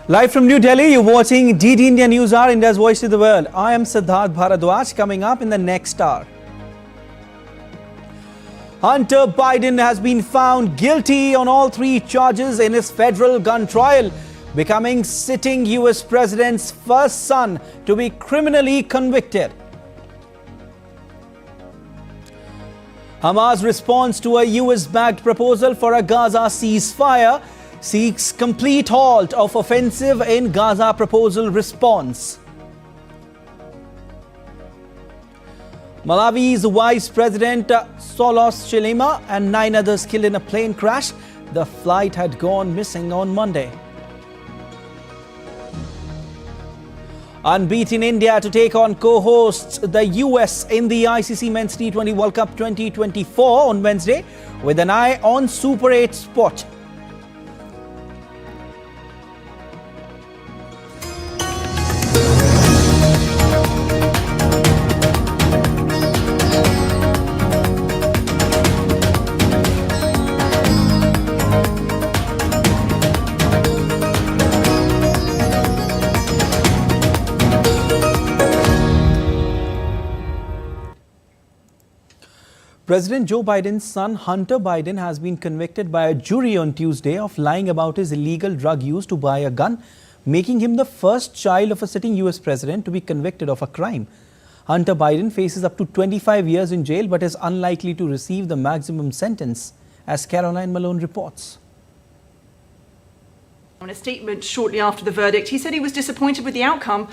Live from New Delhi, you're watching DD India News Hour, India's voice to the world. I am Siddharth Bharadwaj. Coming up in the next hour, Hunter Biden has been found guilty on all three charges in his federal gun trial, becoming sitting US president's first son to be criminally convicted. Hamas responds to a US-backed proposal for a Gaza ceasefire, seeks complete halt of offensive in Gaza proposal response. Malawi's Vice President Solos Chilima and 9 others killed in a plane crash. The flight had gone missing on Monday. Unbeaten India to take on co-hosts the US in the ICC Men's T20 World Cup 2024 on Wednesday with an eye on Super 8 spot. President Joe Biden's son Hunter Biden has been convicted by a jury on Tuesday of lying about his illegal drug use to buy a gun, making him the first child of a sitting US president to be convicted of a crime. Hunter Biden faces up to 25 years in jail but is unlikely to receive the maximum sentence, as Caroline Malone reports. In a statement shortly after the verdict, he said he was disappointed with the outcome,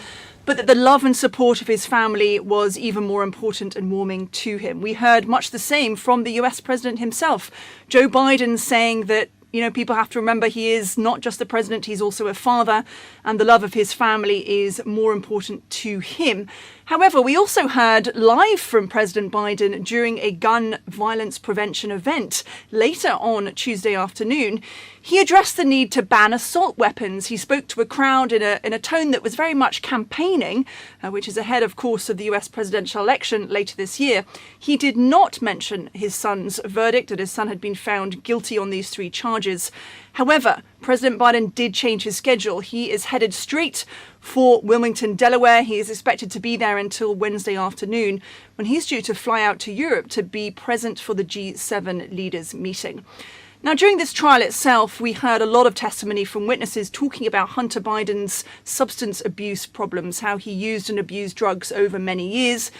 but that the love and support of his family was even more important and warming to him. We heard much the same from the US president himself, Joe Biden, saying that, people have to remember he is not just the president, he's also a father, and the love of his family is more important to him. However, we also heard live from President Biden during a gun violence prevention event later on Tuesday afternoon. He addressed the need to ban assault weapons. He spoke to a crowd in a tone that was very much campaigning, which is ahead, of course, of the US presidential election later this year. He did not mention his son's verdict, that his son had been found guilty on these 3 charges. However, President Biden did change his schedule. He is headed straight for Wilmington, Delaware. He is expected to be there until Wednesday afternoon, when he's due to fly out to Europe to be present for the G7 leaders meeting. Now, during this trial itself, we heard a lot of testimony from witnesses talking about Hunter Biden's substance abuse problems, how he used and abused drugs over many years.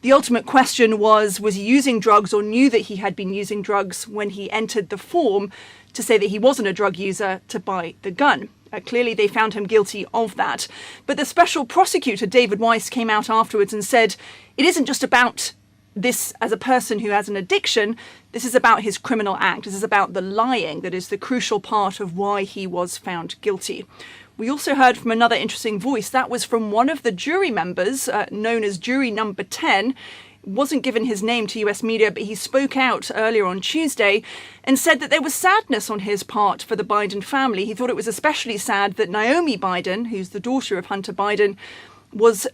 The ultimate question was he using drugs or knew that he had been using drugs when he entered the form to say that he wasn't a drug user to buy the gun? Clearly, they found him guilty of that. But the special prosecutor, David Weiss, came out afterwards and said it isn't just about this as a person who has an addiction. This is about his criminal act. This is about the lying that is the crucial part of why he was found guilty. We also heard from another interesting voice. That was from one of the jury members, known as jury number 10. Wasn't given his name to US media, but he spoke out earlier on Tuesday and said that there was sadness on his part for the Biden family. He thought it was especially sad that Naomi Biden, who's the daughter of Hunter Biden, was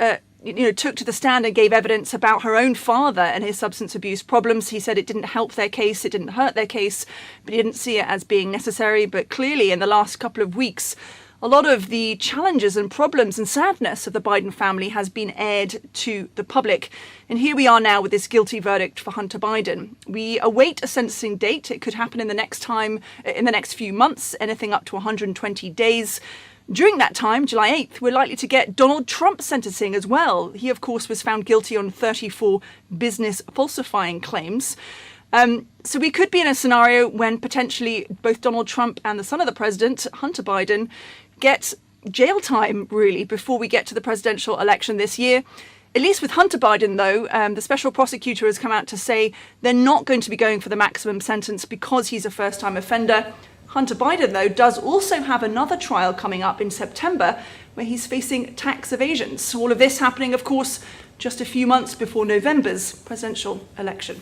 took to the stand and gave evidence about her own father and his substance abuse problems. He said it didn't help their case, it didn't hurt their case, but he didn't see it as being necessary. But clearly, in the last couple of weeks, a lot of the challenges and problems and sadness of the Biden family has been aired to the public. And here we are now with this guilty verdict for Hunter Biden. We await a sentencing date. It could happen in the next few months, anything up to 120 days. During that time, July 8th, we're likely to get Donald Trump's sentencing as well. He, of course, was found guilty on 34 business falsifying claims. So we could be in a scenario when potentially both Donald Trump and the son of the president, Hunter Biden, get jail time, really, before we get to the presidential election this year. At least with Hunter Biden, though, the special prosecutor has come out to say they're not going to be going for the maximum sentence because he's a first-time offender. Hunter Biden, though, does also have another trial coming up in September where he's facing tax evasions. All of this happening, of course, just a few months before November's presidential election.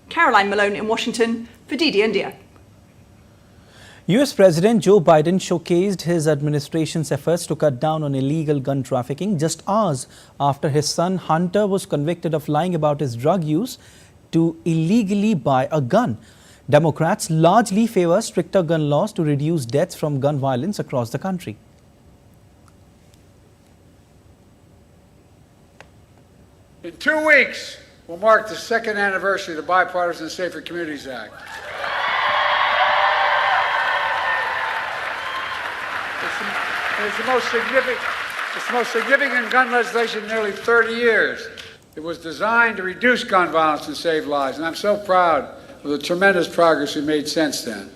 Caroline Malone in Washington for DD India. US President Joe Biden showcased his administration's efforts to cut down on illegal gun trafficking just hours after his son Hunter was convicted of lying about his drug use to illegally buy a gun. Democrats largely favor stricter gun laws to reduce deaths from gun violence across the country. 2 weeks will mark the second anniversary of the Bipartisan Safer Communities Act. It's the most significant gun legislation in nearly 30 years. It was designed to reduce gun violence and save lives, and I'm so proud of the tremendous progress we made since then.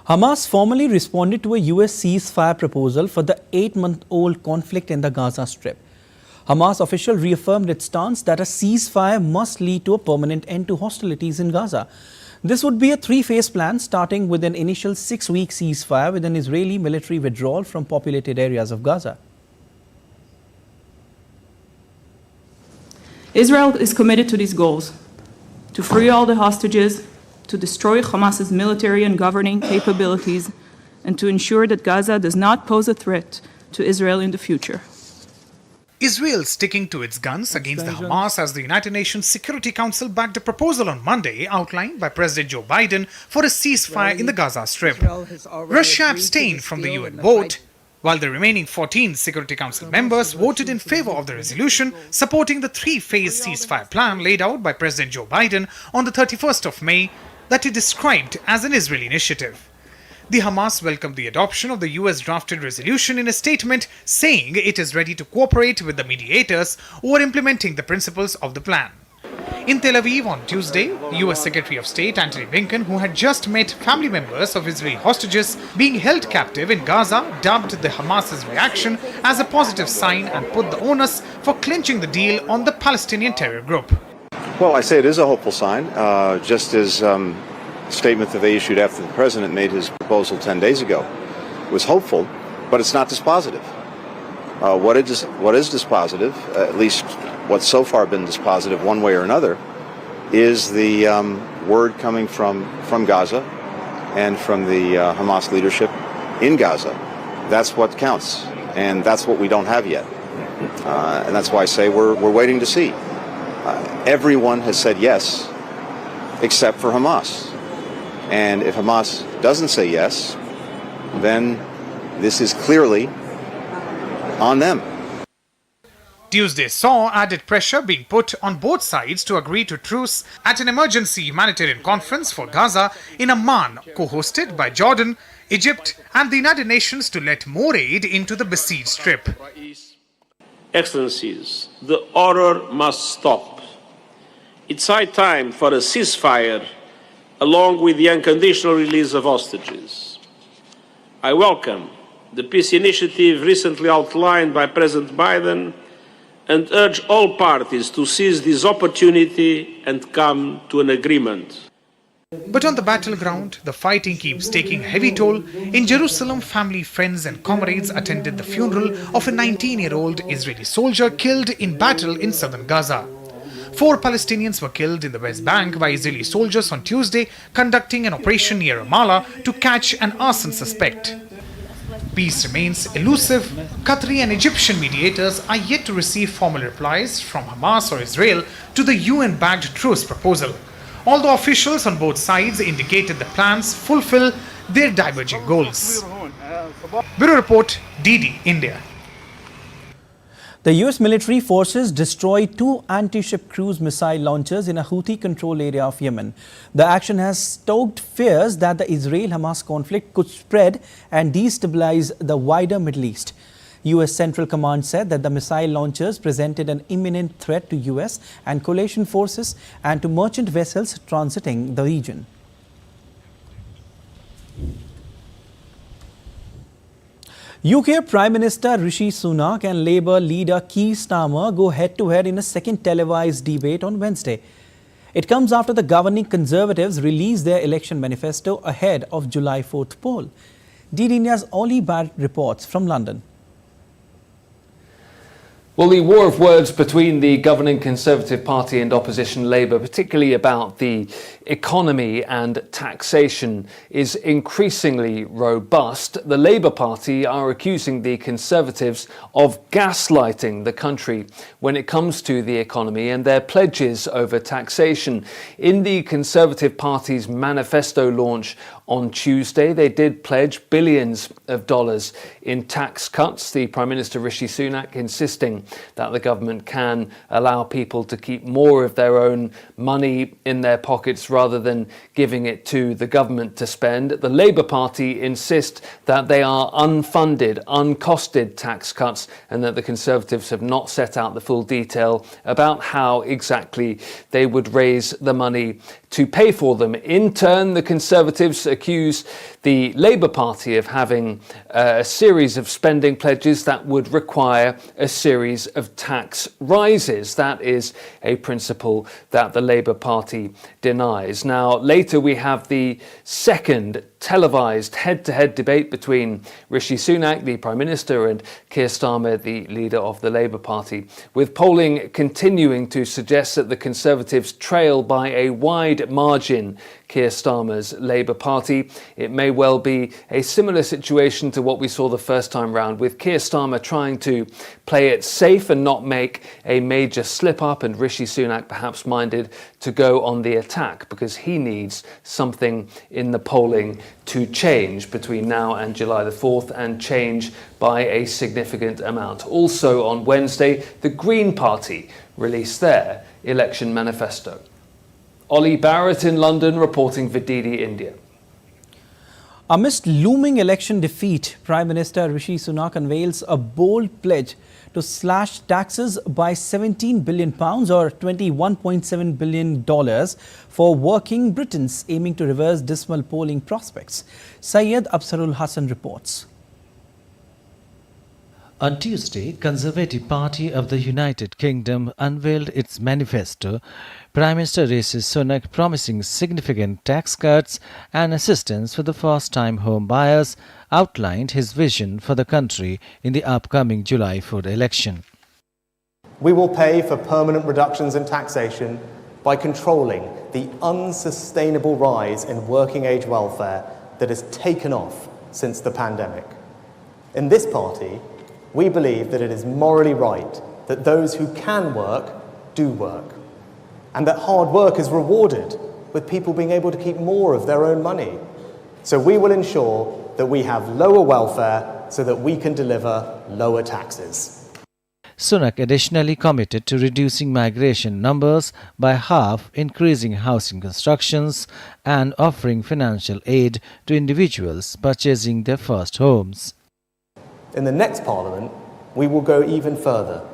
Hamas formally responded to a US ceasefire proposal for the 8-month-old conflict in the Gaza Strip. Hamas official reaffirmed its stance that a ceasefire must lead to a permanent end to hostilities in Gaza. This would be a 3-phase plan, starting with an initial 6-week ceasefire with an Israeli military withdrawal from populated areas of Gaza. Israel is committed to these goals: to free all the hostages, to destroy Hamas's military and governing capabilities, and to ensure that Gaza does not pose a threat to Israel in the future. Israel sticking to its guns against the Hamas as the United Nations Security Council backed a proposal on Monday outlined by President Joe Biden for a ceasefire in the Gaza Strip. Russia abstained from the UN vote, while the remaining 14 Security Council members voted in favor of the resolution supporting the 3-phase ceasefire plan laid out by President Joe Biden on the 31st of May that he described as an Israeli initiative. The Hamas welcomed the adoption of the US drafted resolution in a statement saying it is ready to cooperate with the mediators who are implementing the principles of the plan. In Tel Aviv on Tuesday, US Secretary of State Antony Blinken, who had just met family members of Israeli hostages being held captive in Gaza, dubbed the Hamas's reaction as a positive sign and put the onus for clinching the deal on the Palestinian terror group. Well, I say it is a hopeful sign, just as statement that they issued after the president made his proposal 10 days ago was hopeful, but it's not dispositive. What is dispositive, at least what's so far been dispositive one way or another, is the word coming from Gaza and from the Hamas leadership in Gaza. That's what counts, and that's what we don't have yet. And that's why I say we're waiting to see. Everyone has said yes, except for Hamas. And if Hamas doesn't say yes, then this is clearly on them. Tuesday saw added pressure being put on both sides to agree to truce at an emergency humanitarian conference for Gaza in Amman, co-hosted by Jordan, Egypt and the United Nations to let more aid into the besieged strip. Excellencies, the horror must stop. It's high time for a ceasefire along with the unconditional release of hostages. I welcome the peace initiative recently outlined by President Biden and urge all parties to seize this opportunity and come to an agreement. But on the battleground, the fighting keeps taking a heavy toll. In Jerusalem, family, friends and comrades attended the funeral of a 19-year-old Israeli soldier killed in battle in southern Gaza. 4 Palestinians were killed in the West Bank by Israeli soldiers on Tuesday, conducting an operation near Ramallah to catch an arson suspect. Peace remains elusive. Qatari and Egyptian mediators are yet to receive formal replies from Hamas or Israel to the UN-backed truce proposal, although officials on both sides indicated the plans fulfill their diverging goals. Bureau Report, DD, India. The US military forces destroyed 2 anti-ship cruise missile launchers in a Houthi-controlled area of Yemen. The action has stoked fears that the Israel-Hamas conflict could spread and destabilize the wider Middle East. US Central Command said that the missile launchers presented an imminent threat to US and coalition forces and to merchant vessels transiting the region. UK Prime Minister Rishi Sunak and Labour leader Keir Starmer go head-to-head in a second televised debate on Wednesday. It comes after the governing Conservatives released their election manifesto ahead of July 4th poll. DD India's Oli Bhatt reports from London. Well, the war of words between the governing Conservative Party and opposition Labour, particularly about the economy and taxation, is increasingly robust. The Labour Party are accusing the Conservatives of gaslighting the country when it comes to the economy and their pledges over taxation. In the Conservative Party's manifesto launch on Tuesday. They did pledge billions of dollars in tax cuts. The Prime Minister Rishi Sunak insisting that the government can allow people to keep more of their own money in their pockets rather than giving it to the government to spend. The Labour Party insist that they are unfunded, uncosted tax cuts, and that the Conservatives have not set out the full detail about how exactly they would raise the money to pay for them. In turn, the Conservatives accuse the Labour Party of having a series of spending pledges that would require a series of tax rises. That is a principle that the Labour Party denies. Now, later we have the second televised head-to-head debate between Rishi Sunak, the Prime Minister, and Keir Starmer, the leader of the Labour Party, with polling continuing to suggest that the Conservatives trail by a wide margin Keir Starmer's Labour Party. It may well be a similar situation to what we saw the first time round, with Keir Starmer trying to play it safe and not make a major slip-up, and Rishi Sunak perhaps minded to go on the attack because he needs something in the polling to change between now and July the 4th, and change by a significant amount. Also on Wednesday, the Green Party released their election manifesto. Ollie Barrett in London reporting for DD India. Amidst looming election defeat, Prime Minister Rishi Sunak unveils a bold pledge to slash taxes by £17 billion or $21.7 billion for working Britons, aiming to reverse dismal polling prospects. Syed Absarul Hassan reports. On Tuesday, Conservative Party of the United Kingdom unveiled its manifesto, Prime Minister Rishi Sunak promising significant tax cuts and assistance for the first-time home buyers, outlined his vision for the country in the upcoming July 4th election. We will pay for permanent reductions in taxation by controlling the unsustainable rise in working-age welfare that has taken off since the pandemic. In this party, we believe that it is morally right that those who can work do work, and that hard work is rewarded with people being able to keep more of their own money. So we will ensure that we have lower welfare so that we can deliver lower taxes. Sunak additionally committed to reducing migration numbers by half, increasing housing constructions and offering financial aid to individuals purchasing their first homes. In the next Parliament, we will go even further,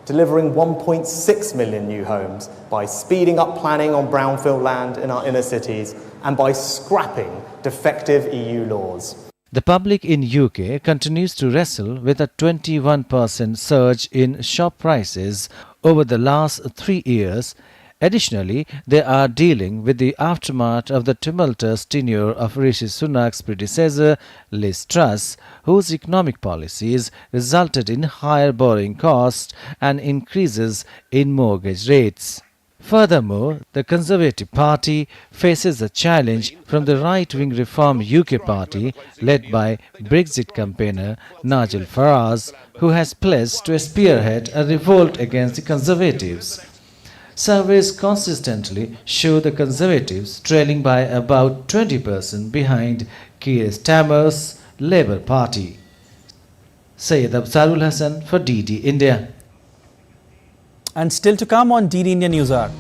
delivering 1.6 million new homes by speeding up planning on brownfield land in our inner cities and by scrapping defective EU laws. The public in UK continues to wrestle with a 21% surge in shop prices over the last 3 years. Additionally, they are dealing with the aftermath of the tumultuous tenure of Rishi Sunak's predecessor, Liz Truss, whose economic policies resulted in higher borrowing costs and increases in mortgage rates. Furthermore, the Conservative Party faces a challenge from the right-wing Reform UK Party led by Brexit campaigner Nigel Farage, who has pledged to spearhead a revolt against the Conservatives. Surveys consistently show the Conservatives trailing by about 20% behind Keir Starmer's Labour Party. Syed Absarul Hassan for DD India. And still to come on DD India News Hour.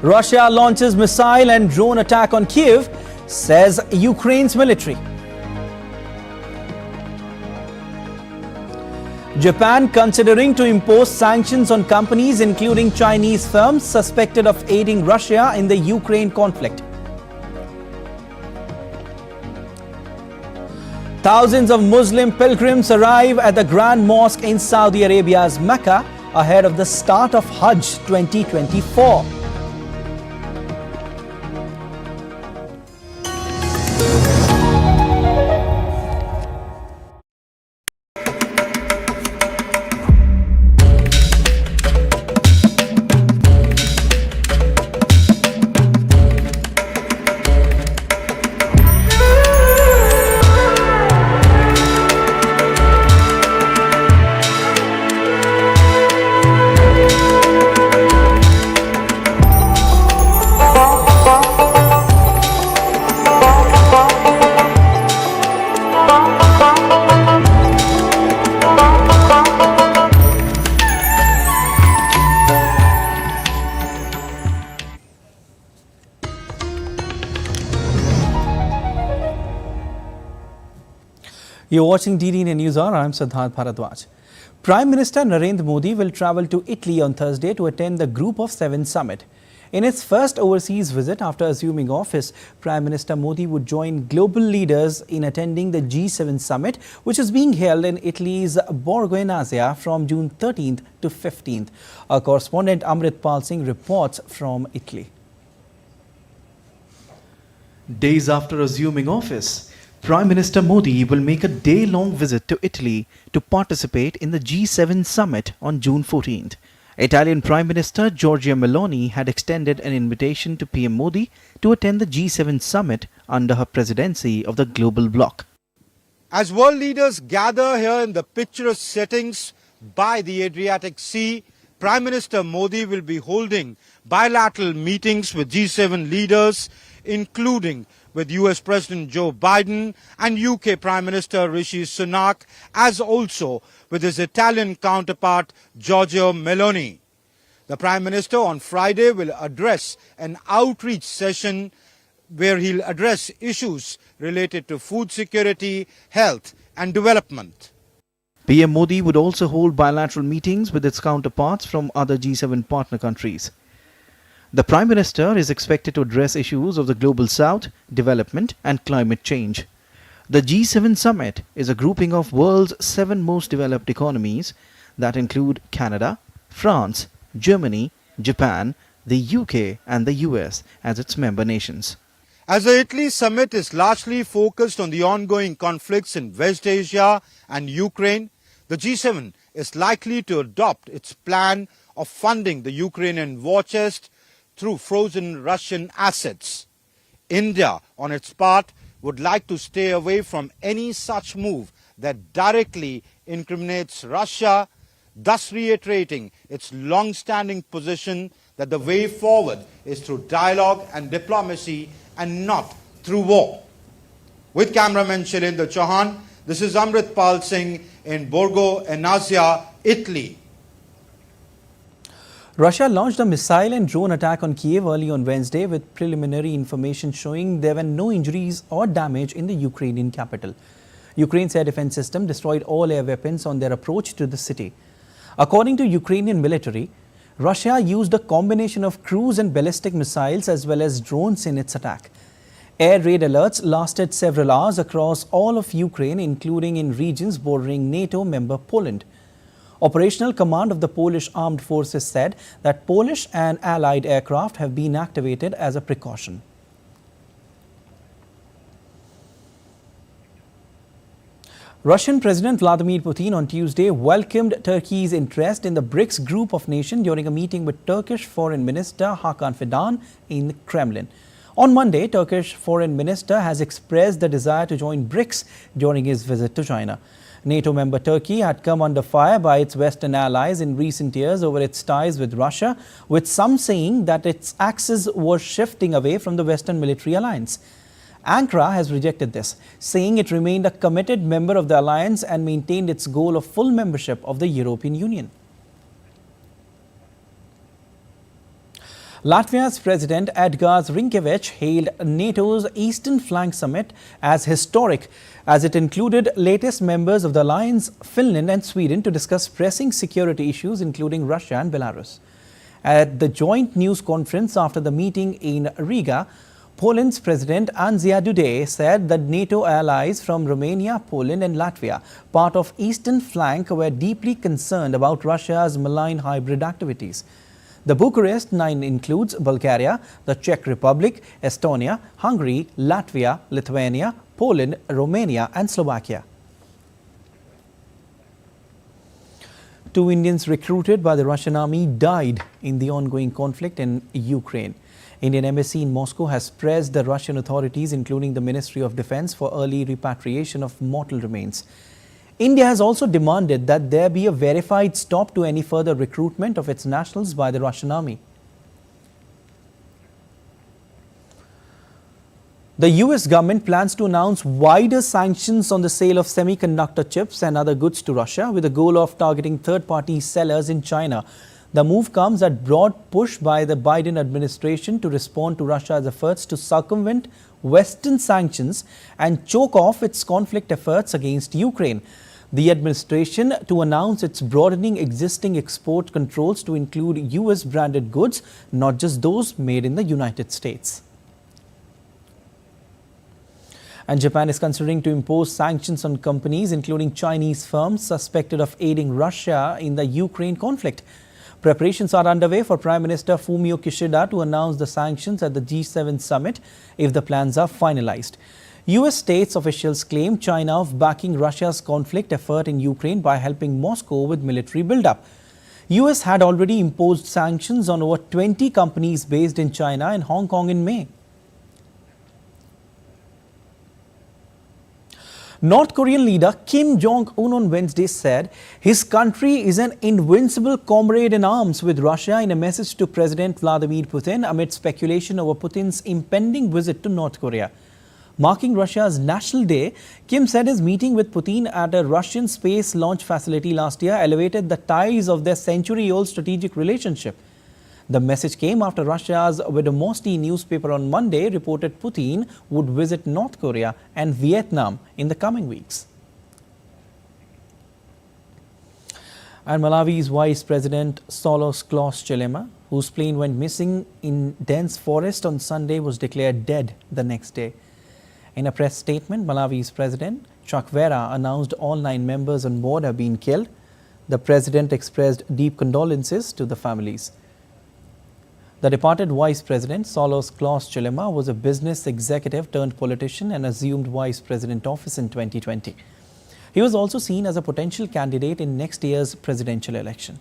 Russia launches missile and drone attack on Kyiv, says Ukraine's military. Japan considering to impose sanctions on companies including Chinese firms suspected of aiding Russia in the Ukraine conflict. Thousands of Muslim pilgrims arrive at the Grand Mosque in Saudi Arabia's Mecca ahead of the start of Hajj 2024. You're watching DD News Hour. I'm Siddharth Bharadwaj. Prime Minister Narendra Modi will travel to Italy on Thursday to attend the Group of Seven summit. In its first overseas visit after assuming office, Prime Minister Modi would join global leaders in attending the G7 summit, which is being held in Italy's Borgo Egnazia from June 13th to 15th. Our correspondent Amrit Pal Singh reports from Italy. Days after assuming office, Prime Minister Modi will make a day-long visit to Italy to participate in the G7 summit on June 14th. Italian Prime Minister Giorgia Meloni had extended an invitation to PM Modi to attend the G7 summit under her presidency of the global bloc. As world leaders gather here in the picturesque settings by the Adriatic Sea, Prime Minister Modi will be holding bilateral meetings with G7 leaders, including with US President Joe Biden and UK Prime Minister Rishi Sunak, as also with his Italian counterpart Giorgia Meloni. The Prime Minister on Friday will address an outreach session where he'll address issues related to food security, health and development. PM Modi would also hold bilateral meetings with its counterparts from other G7 partner countries. The Prime Minister is expected to address issues of the Global South, development and climate change. The G7 summit is a grouping of world's 7 most developed economies that include Canada, France, Germany, Japan, the UK and the US as its member nations. As the Italy summit is largely focused on the ongoing conflicts in West Asia and Ukraine, the G7 is likely to adopt its plan of funding the Ukrainian war chest through frozen Russian assets. India, on its part, would like to stay away from any such move that directly incriminates Russia, thus reiterating its long-standing position that the way forward is through dialogue and diplomacy and not through war. With cameraman Shailendra Chauhan, this is Amrit Pal Singh in Borgo Egnazia, Italy. Russia launched a missile and drone attack on Kiev early on Wednesday with preliminary information showing there were no injuries or damage in the Ukrainian capital. Ukraine's air defense system destroyed all air weapons on their approach to the city. According to Ukrainian military, Russia used a combination of cruise and ballistic missiles as well as drones in its attack. Air raid alerts lasted several hours across all of Ukraine, including in regions bordering NATO member Poland. Operational command of the Polish armed forces said that Polish and allied aircraft have been activated as a precaution. Russian President Vladimir Putin on Tuesday welcomed Turkey's interest in the BRICS group of nations during a meeting with Turkish Foreign Minister Hakan Fidan in the Kremlin. On Monday, Turkish Foreign Minister has expressed the desire to join BRICS during his visit to China. NATO member Turkey had come under fire by its Western allies in recent years over its ties with Russia, with some saying that its axis was shifting away from the Western military alliance. Ankara has rejected this, saying it remained a committed member of the alliance and maintained its goal of full membership of the European Union. Latvia's President Edgars Rinkēvičs hailed NATO's Eastern Flank Summit as historic, as it included latest members of the alliance, Finland and Sweden, to discuss pressing security issues including Russia and Belarus. At the joint news conference after the meeting in Riga, Poland's President Andrzej Duda said that NATO allies from Romania, Poland and Latvia, part of Eastern Flank, were deeply concerned about Russia's malign hybrid activities. The Bucharest Nine includes Bulgaria, the Czech Republic, Estonia, Hungary, Latvia, Lithuania, Poland, Romania and Slovakia. 2 Indians recruited by the Russian army died in the ongoing conflict in Ukraine. Indian embassy in Moscow has pressed the Russian authorities, including the Ministry of Defense, for early repatriation of mortal remains. India has also demanded that there be a verified stop to any further recruitment of its nationals by the Russian army. The US government plans to announce wider sanctions on the sale of semiconductor chips and other goods to Russia, with the goal of targeting third-party sellers in China. The move comes at broad push by the Biden administration to respond to Russia's efforts to circumvent Western sanctions and choke off its conflict efforts against Ukraine. The administration to announce it's broadening existing export controls to include US branded goods, not just those made in the United States. And Japan is considering to impose sanctions on companies, including Chinese firms suspected of aiding Russia in the Ukraine conflict. Preparations are underway for Prime Minister Fumio Kishida to announce the sanctions at the G7 summit if the plans are finalized. US states officials claim China of backing Russia's conflict effort in Ukraine by helping Moscow with military buildup. US had already imposed sanctions on over 20 companies based in China and Hong Kong in May. North Korean leader Kim Jong-un on Wednesday said his country is an invincible comrade in arms with Russia in a message to President Vladimir Putin amid speculation over Putin's impending visit to North Korea. Marking Russia's National Day, Kim said his meeting with Putin at a Russian space launch facility last year elevated the ties of their century-old strategic relationship. The message came after Russia's Vedomosti newspaper on Monday reported Putin would visit North Korea and Vietnam in the coming weeks. And Malawi's Vice President Saulos Klaus Chilema, whose plane went missing in dense forest on Sunday, was declared dead the next day. In a press statement, Malawi's President Chakwera announced all 9 members on board have been killed. The President expressed deep condolences to the families. The departed Vice President, Saulos Klaus Chilema, was a business executive turned politician and assumed Vice President office in 2020. He was also seen as a potential candidate in next year's presidential election.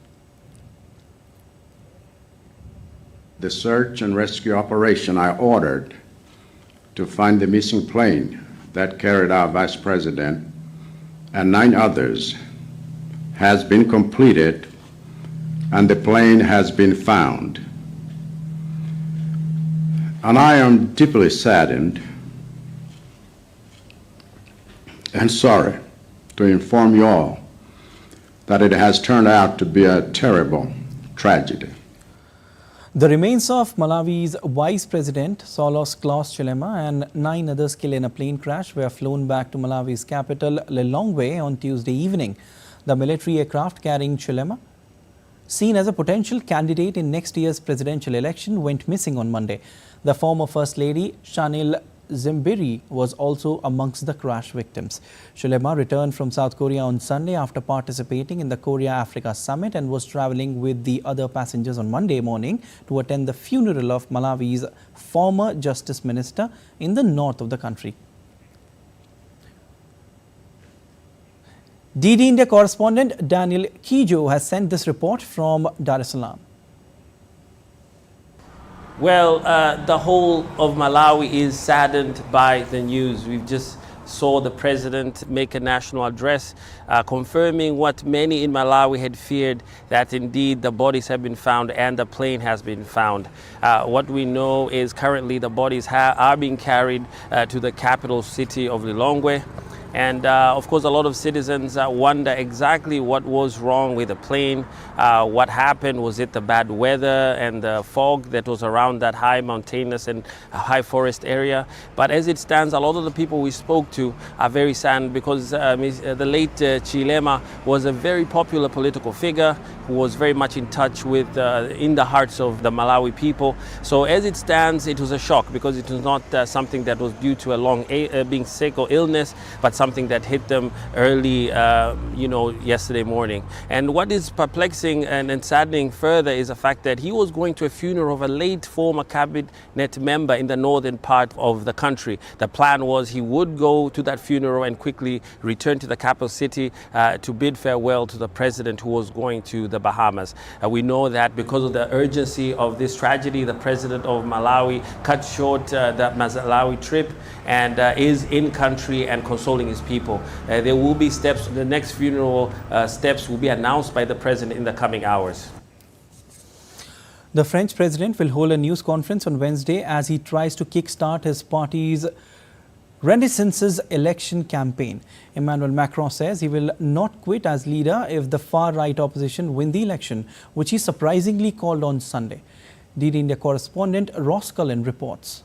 The search and rescue operation I ordered to find the missing plane that carried our Vice President and 9 others has been completed, and the plane has been found. And I am deeply saddened and sorry to inform you all that it has turned out to be a terrible tragedy. The remains of Malawi's Vice President Saulos Klaus Chilema and 9 others killed in a plane crash were flown back to Malawi's capital Lilongwe on Tuesday evening. The military aircraft carrying Chilema, seen as a potential candidate in next year's presidential election, went missing on Monday. The former First Lady Shanil Zimbiri was also amongst the crash victims. Chilema returned from South Korea on Sunday after participating in the Korea-Africa summit and was traveling with the other passengers on Monday morning to attend the funeral of Malawi's former Justice Minister in the north of the country. DD India correspondent Daniel Kijo has sent this report from Dar es Salaam. Well, the whole of Malawi is saddened by the news. We've just saw the president make a national address confirming what many in Malawi had feared, that indeed the bodies have been found and the plane has been found. What we know is currently the bodies are being carried to the capital city of Lilongwe. And of course, a lot of citizens wonder exactly what was wrong with the plane, what happened. Was it the bad weather and the fog that was around that high mountainous and high forest area? But as it stands, a lot of the people we spoke to are very sad because the late Chilema was a very popular political figure who was very much in touch with, in the hearts of the Malawi people. So as it stands, it was a shock because it was not something that was due to a long being sick or illness, but something that hit them early, yesterday morning. And what is perplexing and saddening further is the fact that he was going to a funeral of a late former cabinet member in the northern part of the country. The plan was he would go to that funeral and quickly return to the capital city to bid farewell to the president who was going to the Bahamas. We know that because of the urgency of this tragedy, the president of Malawi cut short that Malawi trip and is in country and consoling his people. There will be steps, the next funeral steps will be announced by the president in the coming hours. The French president will hold a news conference on Wednesday as he tries to kickstart his party's Renaissance's election campaign. Emmanuel Macron says he will not quit as leader if the far-right opposition win the election, which he surprisingly called on Sunday. DD India correspondent Ross Cullen reports.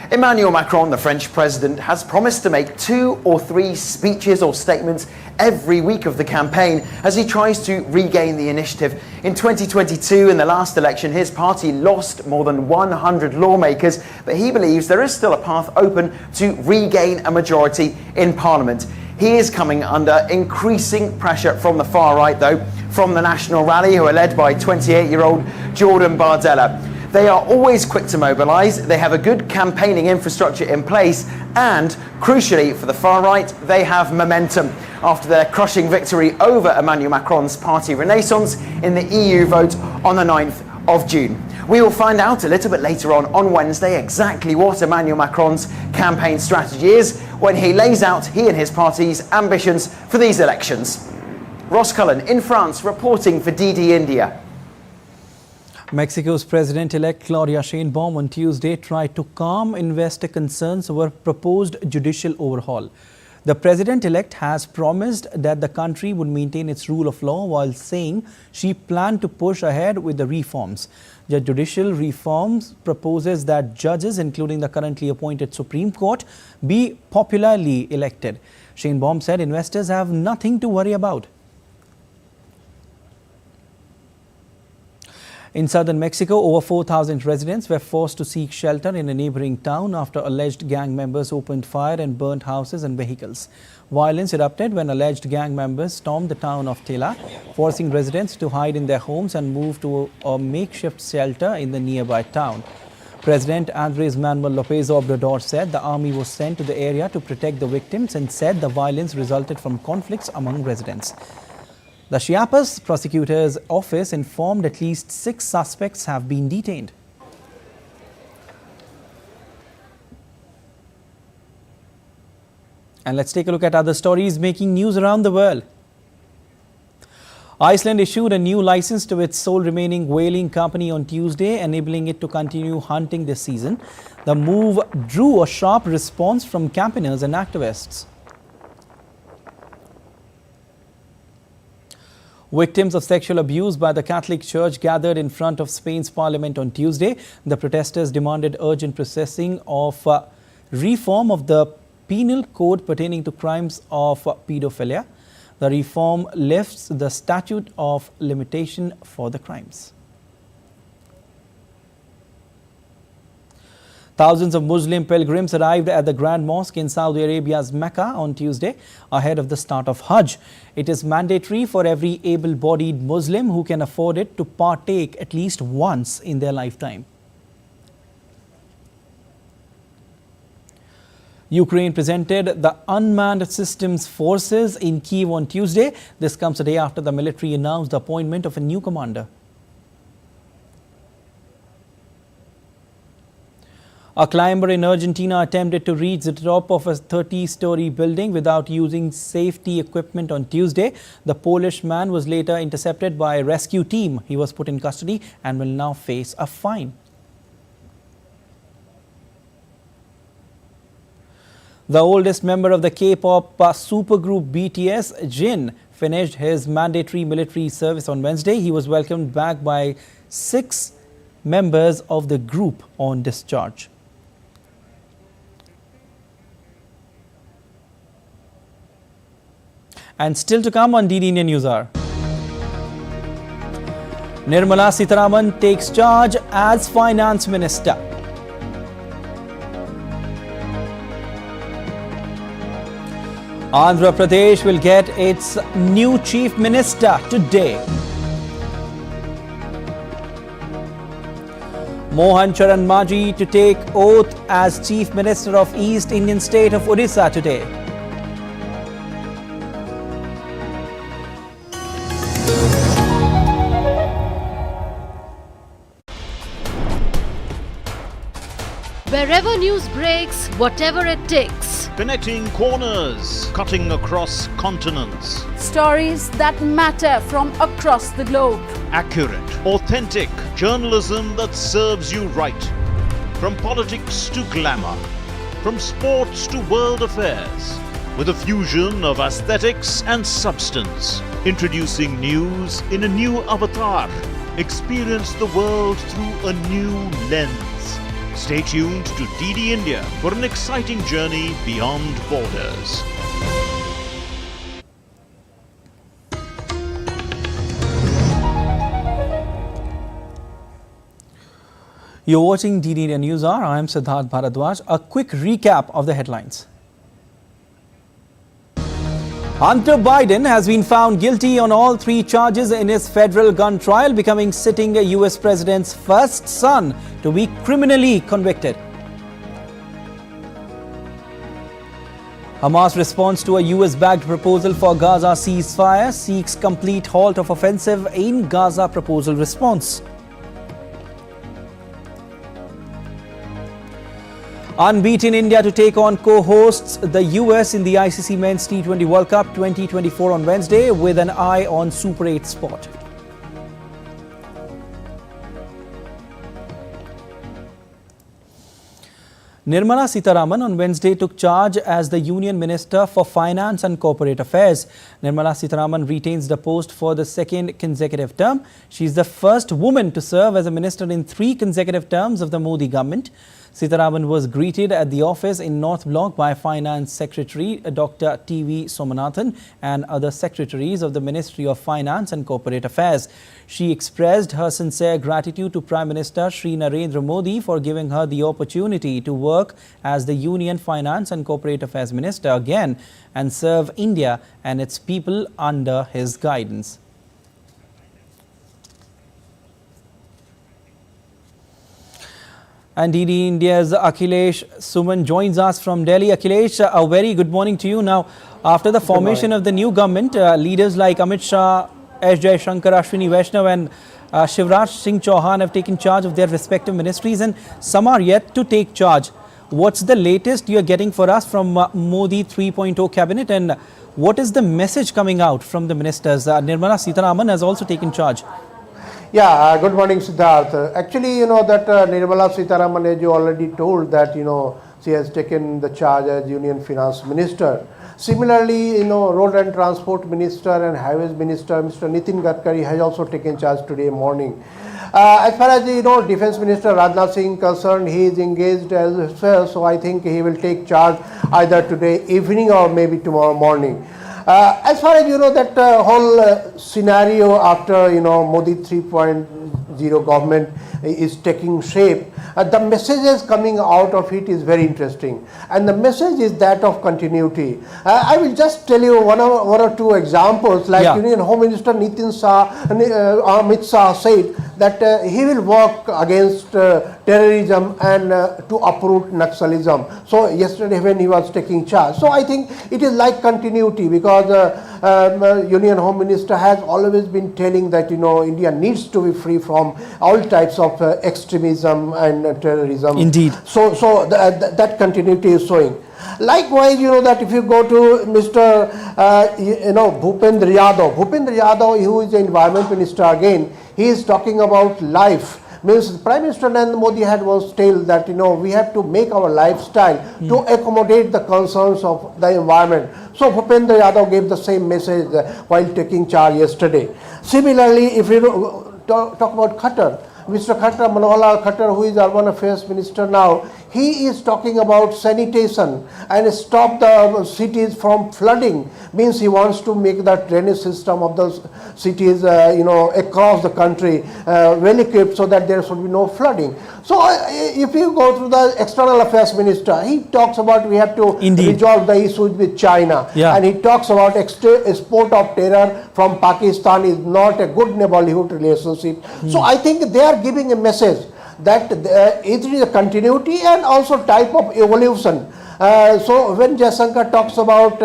Emmanuel Macron, the French president, has promised to make 2 or 3 speeches or statements every week of the campaign as he tries to regain the initiative. In 2022, in the last election, his party lost more than 100 lawmakers, but he believes there is still a path open to regain a majority in parliament. He is coming under increasing pressure from the far right, though, from the National Rally, who are led by 28-year-old Jordan Bardella. They are always quick to mobilise, they have a good campaigning infrastructure in place, and, crucially for the far right, they have momentum after their crushing victory over Emmanuel Macron's party Renaissance in the EU vote on the 9th of June. We will find out a little bit later on Wednesday exactly what Emmanuel Macron's campaign strategy is when he lays out he and his party's ambitions for these elections. Ross Cullen in France reporting for DD India. Mexico's President-elect Claudia Sheinbaum on Tuesday tried to calm investor concerns over proposed judicial overhaul. The President-elect has promised that the country would maintain its rule of law while saying she planned to push ahead with the reforms. The judicial reforms proposes that judges, including the currently appointed Supreme Court, be popularly elected. Sheinbaum said investors have nothing to worry about. In southern Mexico, over 4,000 residents were forced to seek shelter in a neighboring town after alleged gang members opened fire and burnt houses and vehicles. Violence erupted when alleged gang members stormed the town of Tela, forcing residents to hide in their homes and move to a makeshift shelter in the nearby town. President Andrés Manuel López Obrador said the army was sent to the area to protect the victims and said the violence resulted from conflicts among residents. The Chiapas prosecutor's office informed at least 6 suspects have been detained. And let's take a look at other stories making news around the world. Iceland issued a new license to its sole remaining whaling company on Tuesday, enabling it to continue hunting this season. The move drew a sharp response from campaigners and activists. Victims of sexual abuse by the Catholic Church gathered in front of Spain's parliament on Tuesday. The protesters demanded urgent processing of reform of the penal code pertaining to crimes of pedophilia. The reform lifts the statute of limitation for the crimes. Thousands of Muslim pilgrims arrived at the Grand Mosque in Saudi Arabia's Mecca on Tuesday ahead of the start of Hajj. It is mandatory for every able-bodied Muslim who can afford it to partake at least once in their lifetime. Ukraine presented the unmanned systems forces in Kyiv on Tuesday. This comes a day after the military announced the appointment of a new commander. A climber in Argentina attempted to reach the top of a 30-story building without using safety equipment on Tuesday. The Polish man was later intercepted by a rescue team. He was put in custody and will now face a fine. The oldest member of the K-pop supergroup BTS, Jin, finished his mandatory military service on Wednesday. He was welcomed back by 6 members of the group on discharge. And still to come on DD India News Hour. Nirmala Sitharaman takes charge as Finance Minister. Andhra Pradesh will get its new Chief Minister today. Mohan Charan Maji to take oath as Chief Minister of East Indian state of Odisha today. Wherever news breaks, whatever it takes. Connecting corners, cutting across continents. Stories that matter from across the globe. Accurate, authentic journalism that serves you right. From politics to glamour, from sports to world affairs, with a fusion of aesthetics and substance. Introducing news in a new avatar. Experience the world through a new lens. Stay tuned to DD India for an exciting journey beyond borders. You're watching DD India News Hour. I am Siddharth Bharadwaj. A quick recap of the headlines. Hunter Biden has been found guilty on all 3 charges in his federal gun trial, becoming sitting US president's first son to be criminally convicted. Hamas responds to a US-backed proposal for Gaza ceasefire, seeks complete halt of offensive in Gaza proposal response. Unbeaten India to take on co-hosts the US in the ICC Men's T20 World Cup 2024 on Wednesday with an eye on Super 8 spot. Nirmala Sitharaman on Wednesday took charge as the Union Minister for Finance and Corporate Affairs. Nirmala Sitharaman retains the post for the 2nd consecutive term. She is the first woman to serve as a minister in 3 consecutive terms of the Modi government. Sitharaman was greeted at the office in North Block by Finance Secretary Dr. T.V. Somanathan and other secretaries of the Ministry of Finance and Corporate Affairs. She expressed her sincere gratitude to Prime Minister Shri Narendra Modi for giving her the opportunity to work as the Union Finance and Corporate Affairs Minister again and serve India and its people under his guidance. And DD India's Akhilesh Suman joins us from Delhi. Akhilesh, a very good morning to you. Now, after the formation of the new government, leaders like Amit Shah, S. Jaishankar, Ashwini Vaishnav and Shivraj Singh Chauhan have taken charge of their respective ministries and some are yet to take charge. What's the latest you're getting for us from Modi 3.0 cabinet and what is the message coming out from the ministers? Nirmala Sitharaman has also taken charge. Yeah, good morning, Siddharth. Actually, that Nirmala Sitharaman, as you already told, that, she has taken the charge as Union Finance Minister. Similarly, Road and Transport Minister and Highways Minister, Mr. Nitin Gadkari, has also taken charge today morning. As far as, Defence Minister Rajnath Singh concerned, he is engaged as well, so I think he will take charge either today evening or maybe tomorrow morning. As far as that whole scenario after Modi 3.0 government is taking shape, the messages coming out of it is very interesting, and the message is that of continuity. I will just tell you one or two examples. Like Union Home Minister Amit Shah said that he will work against terrorism and to uproot Naxalism. So yesterday when he was taking charge, so I think it is like continuity because Union Home Minister has always been telling that India needs to be free from all types of extremism and terrorism. Indeed. So that continuity is showing. Likewise, that if you go to Mr. Bhupendra Yadav, who is the Environment Minister again, he is talking about life. Means Prime Minister Narendra Modi had once told that we have to make our lifestyle to accommodate the concerns of the environment. So Bhupendra Yadav gave the same message while taking charge yesterday. Similarly, if you talk about Qatar, Mr. Khattar, Manohar Khattar, who is Urban Affairs Minister now, he is talking about sanitation and stop the cities from flooding. Means he wants to make the drainage system of the cities, across the country well equipped so that there should be no flooding. So if you go to the External Affairs Minister, he talks about we have to resolve the issues with China. And he talks about export of terror from Pakistan is not a good neighborhood relationship. So I think they are giving a message that it is a continuity and also type of evolution. So when Jaishankar talks about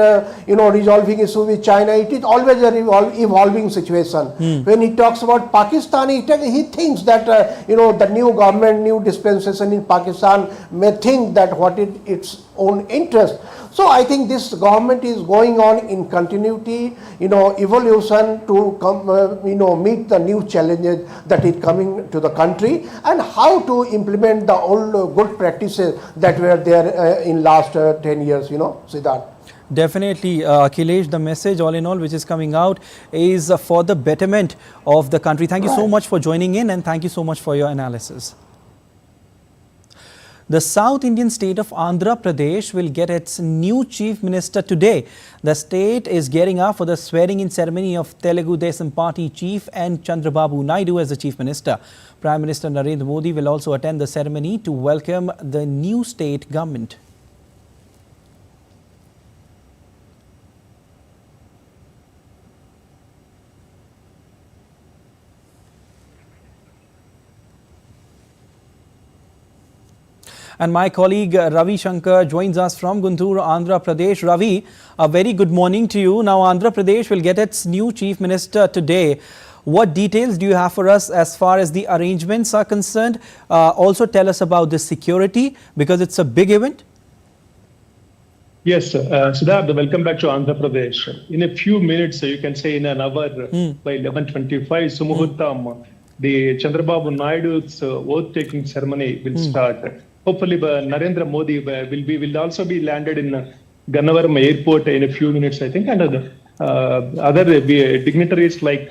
resolving issue with China, it is always an evolving situation. When he talks about Pakistan, he thinks that the new government, new dispensation in Pakistan may think that what its own interest. So I think this government is going on in continuity, evolution to come, meet the new challenges that is coming to the country, and how to implement the old good practices that were there in last 10 years, Siddharth. Definitely, Akhilesh, the message all in all which is coming out is for the betterment of the country. Thank you so much for joining in, and thank you so much for your analysis. The South Indian state of Andhra Pradesh will get its new chief minister today. The state is gearing up for the swearing-in ceremony of Telugu Desam Party chief N. Chandrababu Naidu as the chief minister. Prime Minister Narendra Modi will also attend the ceremony to welcome the new state government. And my colleague Ravi Shankar joins us from Guntur, Andhra Pradesh. Ravi, a very good morning to you. Now, Andhra Pradesh will get its new chief minister today. What details do you have for us as far as the arrangements are concerned? Also tell us about the security, because it's a big event. Yes, Siddharth, welcome back to Andhra Pradesh. In a few minutes, you can say in an hour, by 11:25, Sumuhurtam, the Chandrababu Naidu's oath-taking ceremony will start. Hopefully, Narendra Modi will also be landed in Gannavaram airport in a few minutes, I think, and other dignitaries like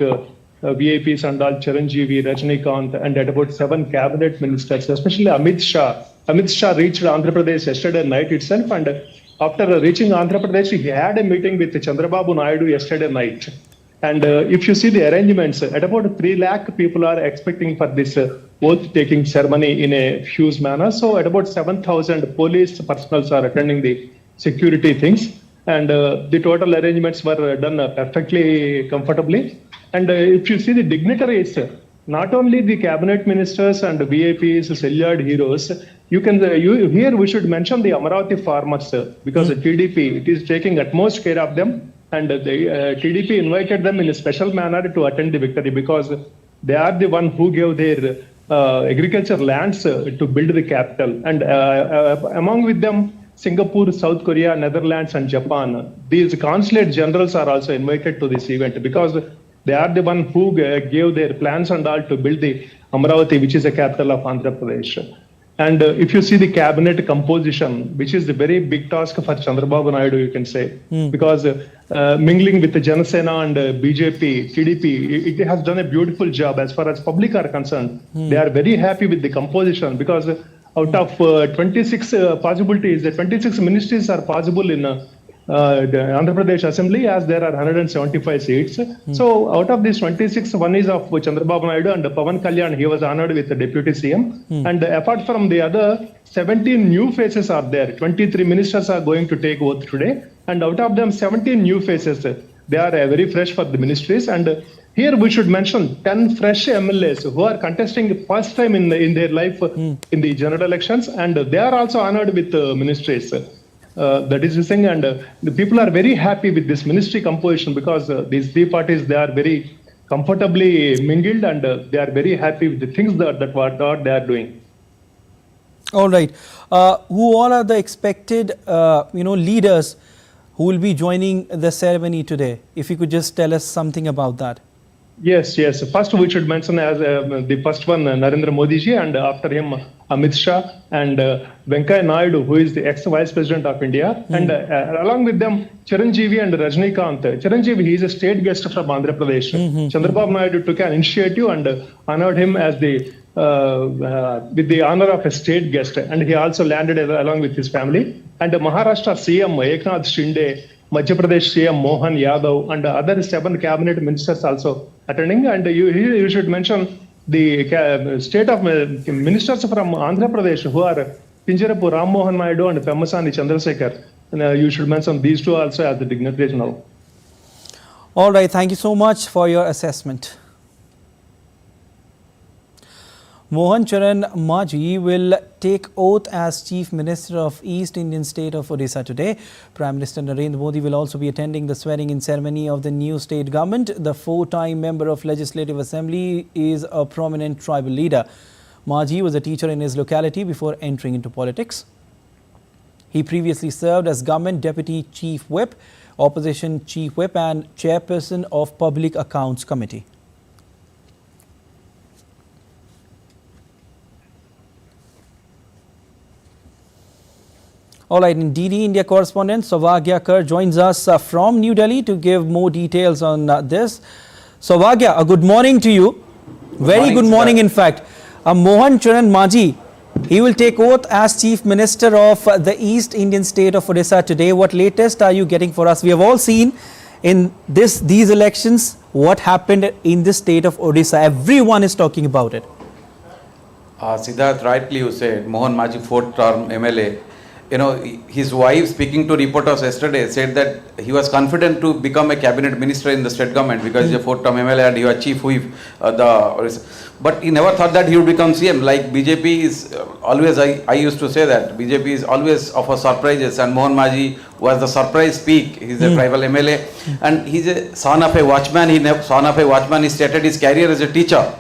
VIPs and all, Chiranjeevi, Rajnikant, and at about 7 cabinet ministers, especially Amit Shah. Amit Shah reached Andhra Pradesh yesterday night itself, and after reaching Andhra Pradesh, he had a meeting with Chandrababu Naidu yesterday night. And if you see the arrangements, at about 3 lakh people are expecting for this oath-taking ceremony in a huge manner. So at about 7,000 police personnel are attending the security things. And the total arrangements were done perfectly comfortably. And if you see the dignitaries, not only the cabinet ministers and VIPs, Sellyard heroes, here we should mention the Amaravati farmers, because the TDP, it is taking utmost care of them. And the TDP invited them in a special manner to attend the victory, because they are the one who gave their agriculture lands to build the capital. And among with them, Singapore, South Korea, Netherlands, and Japan. These consulate generals are also invited to this event, because they are the one who gave their plans and all to build the Amaravati, which is the capital of Andhra Pradesh. And if you see the cabinet composition, which is a very big task for Chandrababu Naidu, you can say, because mingling with the Janasena and BJP, TDP, it has done a beautiful job as far as public are concerned. They are very happy with the composition, because out of 26 possibilities, the 26 ministries are possible in the Andhra Pradesh Assembly, as there are 175 seats. So out of these 26, one is of Chandrababu Naidu, and Pawan Kalyan, he was honored with the deputy CM. And apart from the other, 17 new faces are there. 23 ministers are going to take oath today. And out of them, 17 new faces. They are very fresh for the ministries. And here we should mention 10 fresh MLAs who are contesting first time in their life in the general elections. And they are also honored with ministries. That is the thing, and the people are very happy with this ministry composition, because these 3 parties, they are very comfortably mingled, and they are very happy with the things that they are doing. All right. Who all are the expected, leaders who will be joining the ceremony today? If you could just tell us something about that. Yes. First, we should mention as the first one, Narendra Modi ji, and after him, Amit Shah, and Venkaiah Naidu, who is the ex-Vice President of India. And along with them, Chiranjeevi and Rajnikant. Chiranjeevi, he is a state guest from Andhra Pradesh. Chandrababu Naidu took an initiative and honored him as with the honor of a state guest. And he also landed along with his family. And Maharashtra CM, Eknath Shinde, Madhya Pradesh CM Mohan Yadav, and other 7 cabinet ministers also attending. And you should mention the state of ministers from Andhra Pradesh, who are Pinjarapu Ram Mohan Naidu and Pemmasani Chandrasekhar. And you should mention these 2 also as the dignitaries now. All right, thank you so much for your assessment. Mohan Charan Majhi will take oath as Chief Minister of East Indian state of Odisha today. Prime Minister Narendra Modi will also be attending the swearing-in ceremony of the new state government. The 4-time member of Legislative Assembly is a prominent tribal leader. Majhi was a teacher in his locality before entering into politics. He previously served as Government Deputy Chief Whip, Opposition Chief Whip and Chairperson of Public Accounts Committee. All right, in DD India correspondent Saubhagya Kar joins us from New Delhi to give more details on this. Saubhagya, good morning to you. Very good morning, in fact. Mohan Charan Maji, he will take oath as Chief Minister of the East Indian state of Odisha today. What latest are you getting for us? We have all seen in these elections what happened in the state of Odisha. Everyone is talking about it. Siddharth, rightly you said, Mohan Maji, fourth term MLA. You know, his wife, speaking to reporters yesterday, said that he was confident to become a cabinet minister in the state government because he's a fourth-term MLA and he was chief whip. But he never thought that he would become CM. Like BJP is always, I used to say that BJP is always offer surprises, and Mohan Maji was the surprise peak. He's a tribal MLA and he's a son of a watchman. He started his career as a teacher.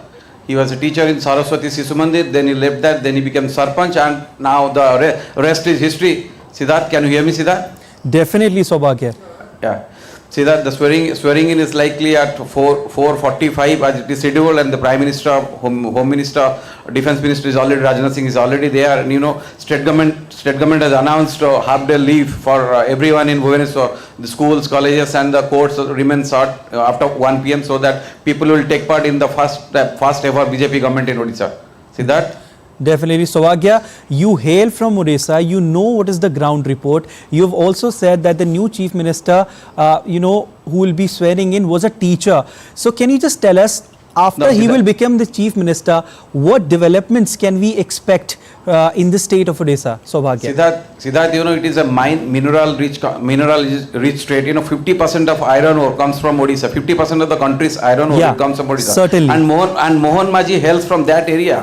He was a teacher in Saraswati Sishu Mandir, then he left that, then he became Sarpanch, and now the rest is history. Siddharth, can you hear me, Siddharth? Definitely, Saubhagya. Yeah. Siddharth, the swearing in is likely at 4:45 as it is scheduled, and the Prime Minister, Home Minister, Defence Minister is already, Rajnath Singh is already there, and you know, state government has announced half-day leave for everyone in Bhubaneswar. The schools, colleges and the courts remain shut after 1 p.m. so that people will take part in the first ever BJP government in Odisha. Siddharth? Definitely, Saubhagya, you hail from Odisha, you know what is the ground report. You have also said that the new Chief Minister, who will be swearing in was a teacher. So can you just tell us, after he will become the Chief Minister, what developments can we expect in the state of Odisha, Saubhagya? Siddharth, you know, it is a mineral rich state. You know, 50% of iron ore comes from Odisha. 50% of the country's iron ore comes from Odisha. Certainly. And Mohan Maji hails from that area,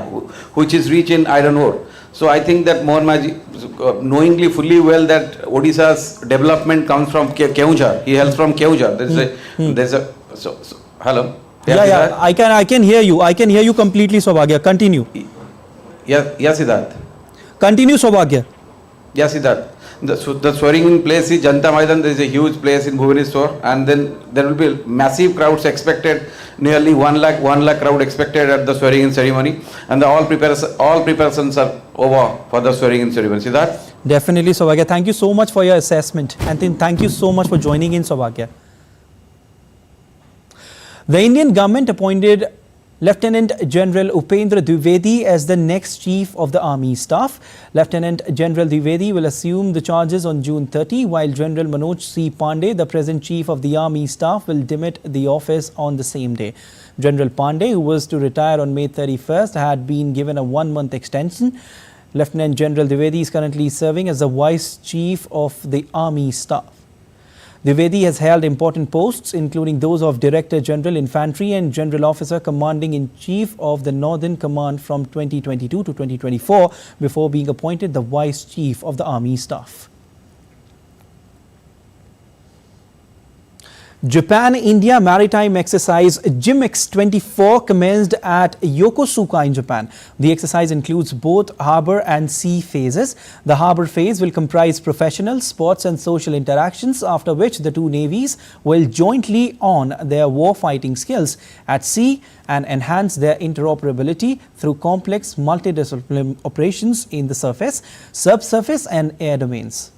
which is rich in iron ore. So I think that Mohan Maji, knowingly fully well that Odisha's development comes from Keunjhar. He hails from Keunjhar. Hello. Yeah, I can hear you. I can hear you completely, Saubhagya. Continue. Yes, Siddharth. Continue, Saubhagya. Yes, Siddharth. The swearing in place is Janta Maidan. There is a huge place in Bhubaneswar, and then there will be massive crowds expected. Nearly 1 lakh crowd expected at the swearing in ceremony, and all preparations are over for the swearing in ceremony. Siddharth? Definitely, Saubhagya. Thank you so much for your assessment, and then thank you so much for joining in, Saubhagya. The Indian government appointed Lieutenant General Upendra Dwivedi as the next Chief of the Army Staff. Lieutenant General Dwivedi will assume the charges on June 30, while General Manoj C. Pandey, the present Chief of the Army Staff, will demit the office on the same day. General Pandey, who was to retire on May 31st, had been given a 1-month extension. Lieutenant General Dwivedi is currently serving as the Vice Chief of the Army Staff. Dwivedi has held important posts, including those of Director General Infantry and General Officer Commanding in Chief of the Northern Command from 2022 to 2024, before being appointed the Vice Chief of the Army Staff. Japan-India maritime exercise JIMX-24 commenced at Yokosuka in Japan. The exercise includes both harbour and sea phases. The harbour phase will comprise professional, sports and social interactions, after which the two navies will jointly hone their war-fighting skills at sea and enhance their interoperability through complex multidisciplinary operations in the surface, subsurface and air domains.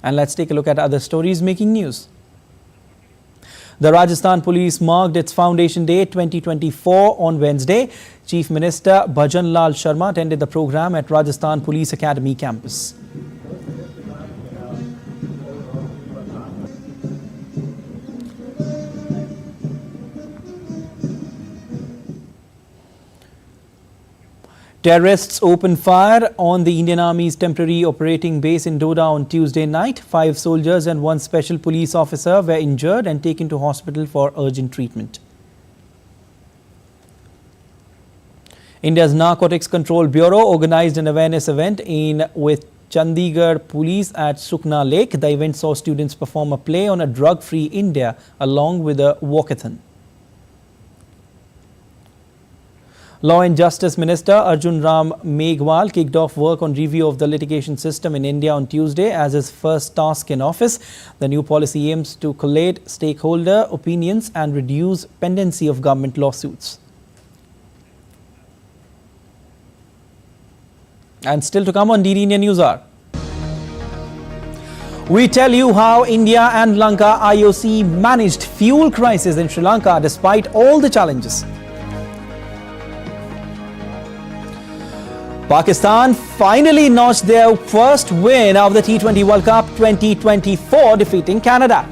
And let's take a look at other stories making news. The Rajasthan Police marked its Foundation Day 2024 on Wednesday. Chief Minister Bhajan Lal Sharma attended the program at Rajasthan Police Academy campus. Terrorists opened fire on the Indian Army's temporary operating base in Doda on Tuesday night. 5 soldiers and 1 special police officer were injured and taken to hospital for urgent treatment. India's Narcotics Control Bureau organized an awareness event with Chandigarh Police at Sukna Lake. The event saw students perform a play on a drug-free India along with a walkathon. Law and Justice Minister Arjun Ram Meghwal kicked off work on review of the litigation system in India on Tuesday as his first task in office. The new policy aims to collate stakeholder opinions and reduce pendency of government lawsuits. And still to come on DD India News Hour. We tell you how India and Lanka IOC managed fuel crisis in Sri Lanka despite all the challenges. Pakistan finally notched their first win of the T20 World Cup 2024, defeating Canada.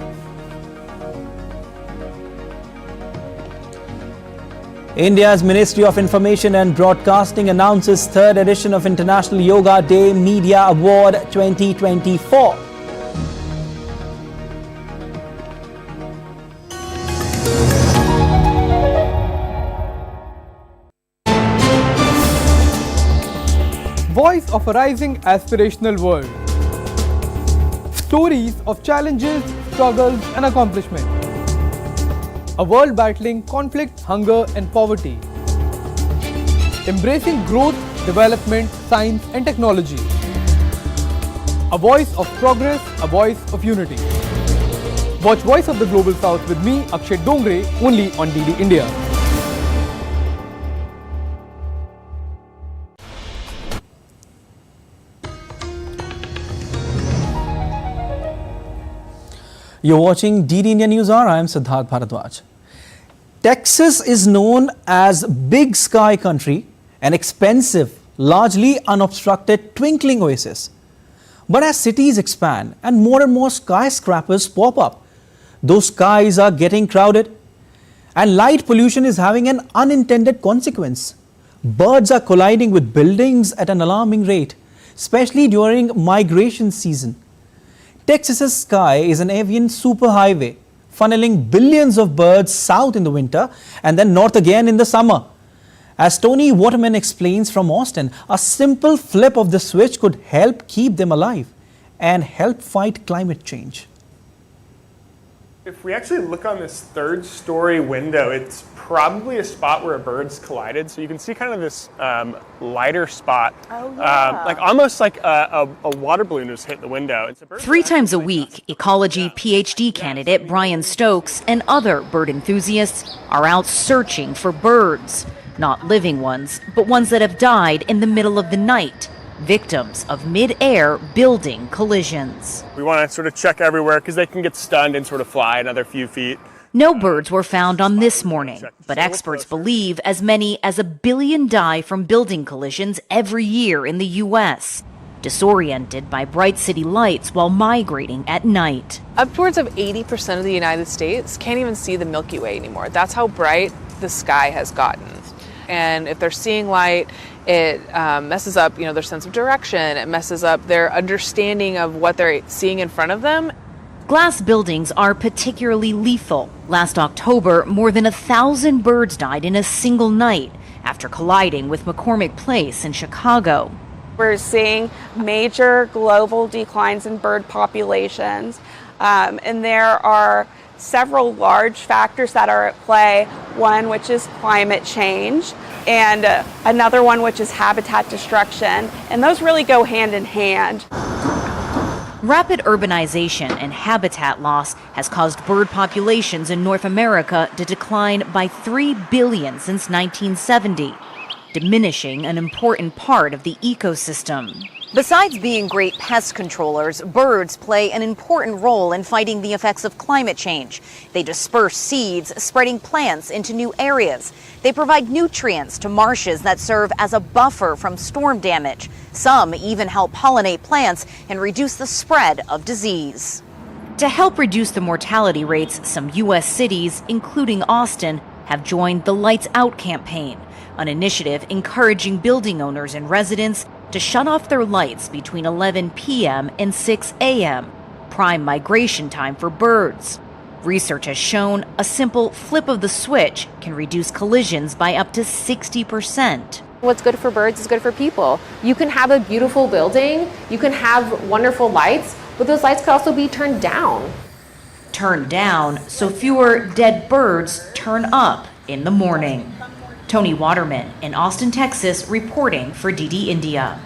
India's Ministry of Information and Broadcasting announces third edition of International Yoga Day Media Award 2024. Voice of a rising aspirational world. Stories of challenges, struggles and accomplishment. A world battling conflict, hunger and poverty. Embracing growth, development, science and technology. A voice of progress, a voice of unity. Watch Voice of the Global South with me, Akshay Dongre, only on DD India. You're watching DD India News Hour. I am Siddharth Bharadwaj. Texas is known as Big Sky Country, an expensive, largely unobstructed twinkling oasis. But as cities expand and more skyscrapers pop up, those skies are getting crowded and light pollution is having an unintended consequence. Birds are colliding with buildings at an alarming rate, especially during migration season. Texas's sky is an avian superhighway, funneling billions of birds south in the winter and then north again in the summer. As Tony Waterman explains from Austin, a simple flip of the switch could help keep them alive and help fight climate change. If we actually look on this third-story window, it's probably a spot where a bird's collided. So you can see kind of this lighter spot, like almost like a water balloon was hit the window. 3 times a week, ecology PhD candidate Brian Stokes and other bird enthusiasts are out searching for birds. Not living ones, but ones that have died in the middle of the night, victims of mid-air building collisions. We want to sort of check everywhere because they can get stunned and sort of fly another few feet. No birds were found on this morning, but experts believe as many as 1 billion die from building collisions every year in the U.S., disoriented by bright city lights while migrating at night. Upwards of 80% of the United States can't even see the Milky Way anymore. That's how bright the sky has gotten. And if they're seeing light, it messes up, their sense of direction. It messes up their understanding of what they're seeing in front of them. Glass buildings are particularly lethal. Last October, more than 1,000 birds died in a single night after colliding with McCormick Place in Chicago. We're seeing major global declines in bird populations, and there are several large factors that are at play. One, which is climate change, and another one, which is habitat destruction, and those really go hand in hand. Rapid urbanization and habitat loss has caused bird populations in North America to decline by 3 billion since 1970, diminishing an important part of the ecosystem. Besides being great pest controllers, birds play an important role in fighting the effects of climate change. They disperse seeds, spreading plants into new areas. They provide nutrients to marshes that serve as a buffer from storm damage. Some even help pollinate plants and reduce the spread of disease. To help reduce the mortality rates, some U.S. cities, including Austin, have joined the Lights Out campaign, an initiative encouraging building owners and residents to shut off their lights between 11 p.m. and 6 a.m., prime migration time for birds. Research has shown a simple flip of the switch can reduce collisions by up to 60%. What's good for birds is good for people. You can have a beautiful building, you can have wonderful lights, but those lights could also be turned down. Turned down so fewer dead birds turn up in the morning. Tony Waterman in Austin, Texas, reporting for DD India.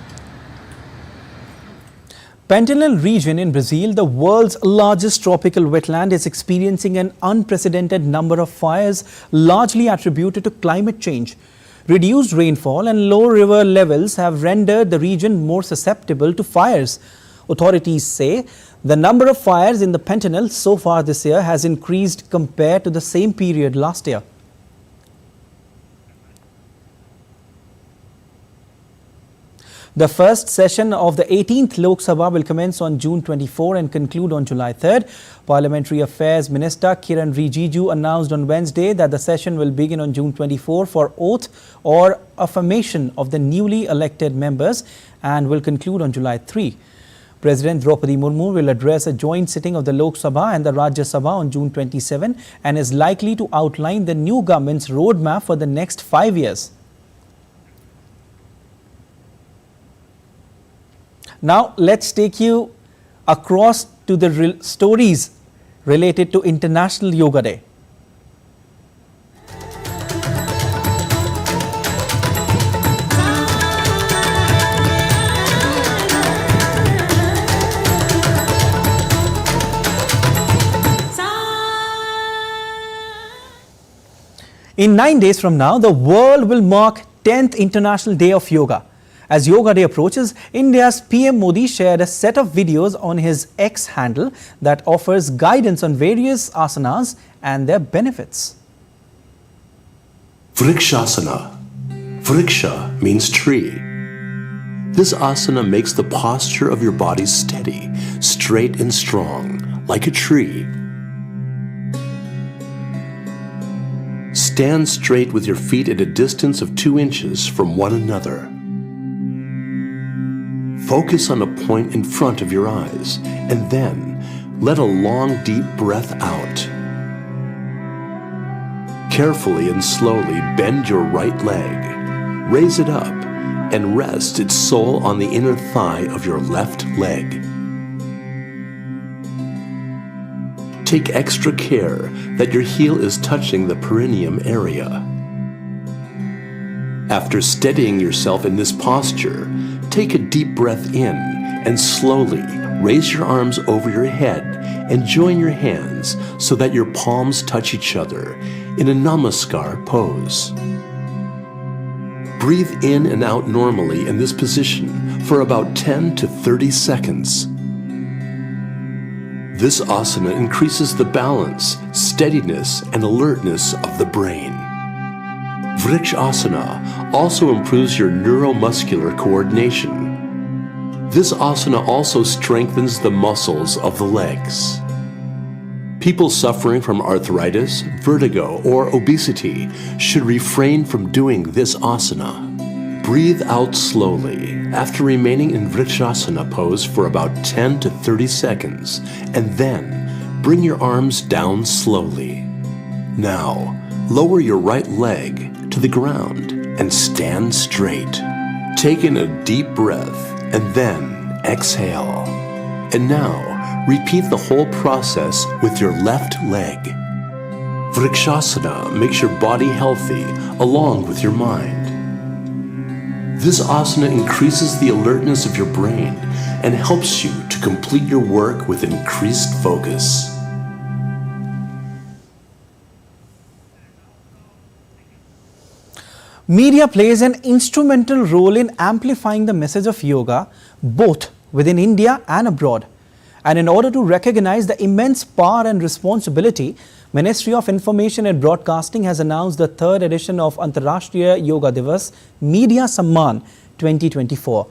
Pantanal region in Brazil, the world's largest tropical wetland, is experiencing an unprecedented number of fires, largely attributed to climate change. Reduced rainfall and low river levels have rendered the region more susceptible to fires. Authorities say the number of fires in the Pantanal so far this year has increased compared to the same period last year. The first session of the 18th Lok Sabha will commence on June 24 and conclude on July 3rd. Parliamentary Affairs Minister Kiran Rijiju announced on Wednesday that the session will begin on June 24 for oath or affirmation of the newly elected members and will conclude on July 3. President Draupadi Murmu will address a joint sitting of the Lok Sabha and the Rajya Sabha on June 27 and is likely to outline the new government's roadmap for the next 5 years. Now, let's take you across to the stories related to International Yoga Day. In 9 days from now, the world will mark 10th International Day of Yoga. As Yoga Day approaches, India's PM Modi shared a set of videos on his X handle that offers guidance on various asanas and their benefits. Vrikshasana. Vriksha means tree. This asana makes the posture of your body steady, straight and strong, like a tree. Stand straight with your feet at a distance of 2 inches from one another. Focus on a point in front of your eyes, and then let a long, deep breath out. Carefully and slowly bend your right leg, raise it up, and rest its sole on the inner thigh of your left leg. Take extra care that your heel is touching the perineum area. After steadying yourself in this posture, take a deep breath in and slowly raise your arms over your head and join your hands so that your palms touch each other in a namaskar pose. Breathe in and out normally in this position for about 10 to 30 seconds. This asana increases the balance, steadiness, and alertness of the brain. Vrikshasana also improves your neuromuscular coordination. This asana also strengthens the muscles of the legs. People suffering from arthritis, vertigo, or obesity should refrain from doing this asana. Breathe out slowly after remaining in Vrikshasana pose for about 10 to 30 seconds, and then bring your arms down slowly. Now, lower your right leg to the ground and stand straight. Take in a deep breath and then exhale. And now, repeat the whole process with your left leg. Vrikshasana makes your body healthy along with your mind. This asana increases the alertness of your brain and helps you to complete your work with increased focus. Media plays an instrumental role in amplifying the message of yoga, both within India and abroad. And in order to recognize the immense power and responsibility, Ministry of Information and Broadcasting has announced the 3rd edition of Antarashtriya Yoga Divas Media Samman 2024.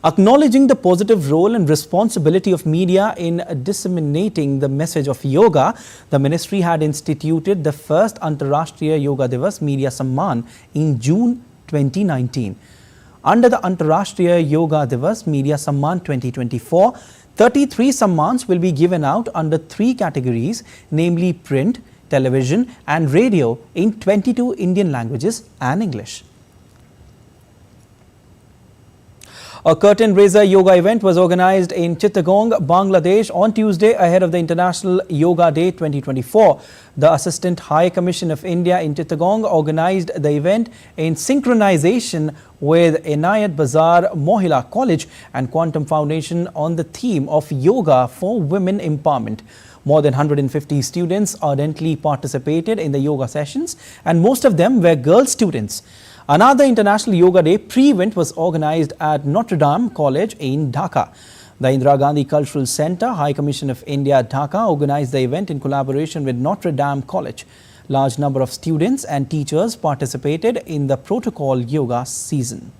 Acknowledging the positive role and responsibility of media in disseminating the message of yoga, the ministry had instituted the first Antarashtriya Yoga Divas Media Samman in June 2019. Under the Antarashtriya Yoga Divas Media Samman 2024, 33 Sammans will be given out under 3 categories, namely print, television and radio in 22 Indian languages and English. A curtain raiser yoga event was organized in Chittagong, Bangladesh on Tuesday ahead of the International Yoga Day 2024. The Assistant High Commission of India in Chittagong organized the event in synchronization with Inayat Bazar Mohila College and Quantum Foundation on the theme of Yoga for Women Empowerment. More than 150 students ardently participated in the yoga sessions, and most of them were girl students. Another International Yoga Day pre-event was organized at Notre Dame College in Dhaka. The Indira Gandhi Cultural Center, High Commission of India, Dhaka, organized the event in collaboration with Notre Dame College. Large number of students and teachers participated in the protocol yoga season.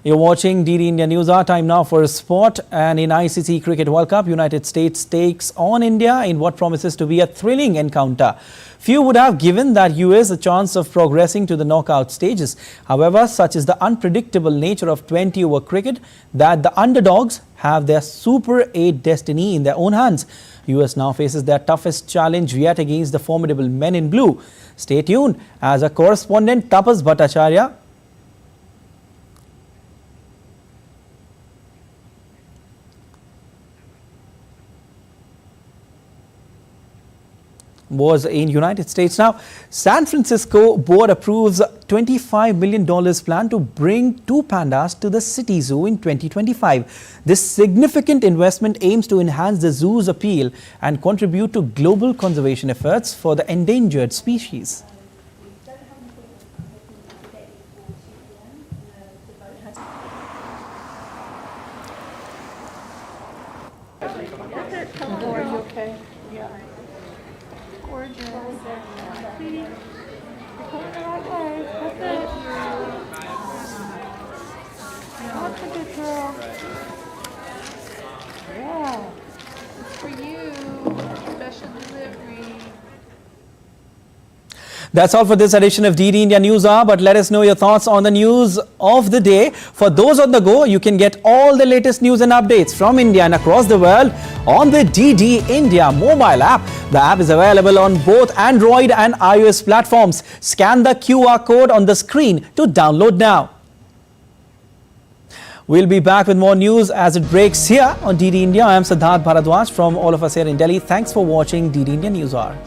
You're watching DD India News Hour. Time now for sport. And in ICC Cricket World Cup, United States takes on India in what promises to be a thrilling encounter. Few would have given that US a chance of progressing to the knockout stages. However, such is the unpredictable nature of 20-over cricket that the underdogs have their Super 8 destiny in their own hands. US now faces their toughest challenge yet against the formidable men in blue. Stay tuned as our correspondent Tapas Bhattacharya was in United States. Now, San Francisco board approves $25 million plan to bring 2 pandas to the city zoo in 2025. This significant investment aims to enhance the zoo's appeal and contribute to global conservation efforts for the endangered species. That's all for this edition of DD India News Hour, but let us know your thoughts on the news of the day. For those on the go, you can get all the latest news and updates from India and across the world on the DD India mobile app. The app is available on both Android and iOS platforms. Scan the QR code on the screen to download now. We'll be back with more news as it breaks here on DD India. I am Siddharth Bharadwaj from all of us here in Delhi. Thanks for watching DD India News Hour.